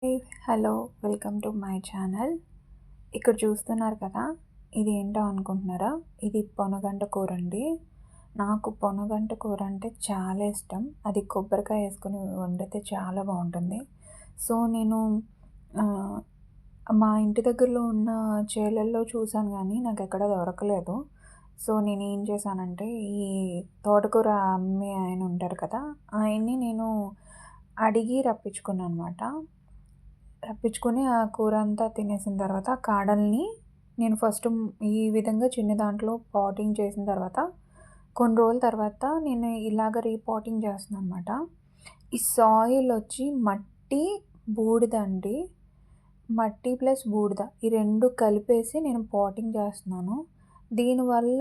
Hey! Hello! Welcome to my channel. ఇక్కడ చూస్తున్నారు కదా! ఇది ఏంటో అనుకుంటున్నారా? ఇది పొనగంట కూరండి. నాకు పొనగంట కూర అంటే చాలా ఇష్టం. అది కొబ్బరికాయ ఏసుకొని వండితే చాలా బావుంటుంది. సో, నేను ఆహ్, మా ఇంటి దగ్గరలో ఉన్న చేలల్లో చూసాను గానీ, నాకెక్కడ దొరకలేదు. సో, నేనేం చేశానంటే, ఈ తోటకూర అమ్మే ఆయన ఉంటారు కదా! ఆయన్ని నేను అడిగి రప్పించుకున్నాననమాట. రప్పించుకొని ఆ కూర అంతా తినేసిన తర్వాత ఆ కాడల్ని నేను ఫస్ట్ ఈ విధంగా చిన్న దాంట్లో పాటింగ్ చేసిన తర్వాత కొన్ని రోజుల తర్వాత నేను ఇలాగ రీపాటింగ్ చేస్తున్నాననమాట. ఈ సాయిల్ వచ్చి మట్టి, బూడిద అండి. మట్టి ప్లస్ బూడిద ఈ 2 కలిపేసి నేను పాటింగ్ చేస్తున్నాను. దీనివల్ల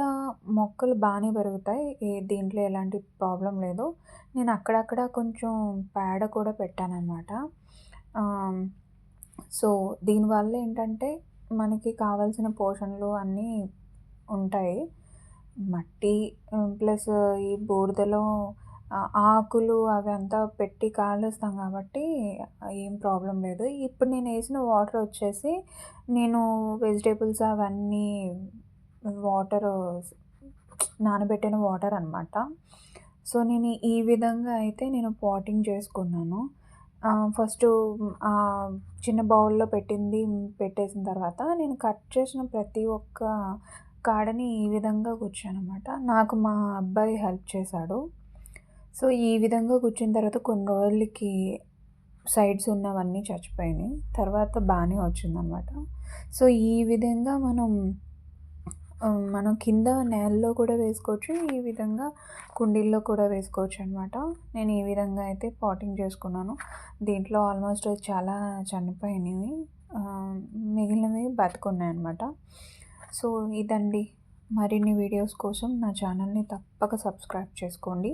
మొక్కలు బానే పెరుగుతాయి. దీంట్లో ఎలాంటి ప్రాబ్లమ్ లేదు. నేను అక్కడక్కడ కొంచెం పేడ కూడా పెట్టాననమాట. ఆహ్ సో, దీనివల్ల ఏంటంటే, మనకి కావాల్సిన పోషణలు అన్నీ ఉంటాయి. మట్టి ప్లస్ ఈ బూడిదలో ఆకులు అవంతా పెట్టి కాలుస్తాం కాబట్టి ఏం ప్రాబ్లమ్ లేదు. ఇప్పుడు నేనేసిన వాటర్ వచ్చేసి, నేను వెజిటబుల్స్ అవన్నీ వాటరు నానబెట్టిన వాటర్ అనమాట. సో, నేను ఈ విధంగా అయితే నేను పాటింగ్ చేసుకున్నాను. ఫస్టు చిన్న బౌల్‌లో పెట్టేసిన తర్వాత నేను కట్ చేసిన ప్రతి ఒక్క కాడని ఈ విధంగా గుచ్చాననమాట. నాకు మా అబ్బాయి హెల్ప్ చేశాడు. సో, ఈ విధంగా గుచ్చిన తర్వాత కొన్ని రోజులకి సైడ్స్ ఉన్నవన్నీ చచ్చిపోయినాయి. తర్వాత బానే వచ్చిందనమాట. సో, ఈ విధంగా మనం కింద నేలలో కూడా వేసుకోవచ్చు. ఈ విధంగా కుండీల్లో కూడా వేసుకోవచ్చనమాట. నేను ఈ విధంగా అయితే పాటింగ్ చేసుకున్నాను. దీంట్లో ఆల్మోస్ట్ చాలా చనిపోయినవి. మిగిలినవి బతికున్నాయనమాట. సో, ఇదండి. మరిన్ని వీడియోస్ కోసం నా ఛానల్‌ని తప్పక సబ్స్క్రైబ్ చేసుకోండి.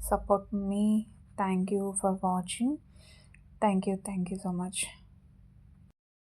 Support me. Thank you for watching. Thank you so much.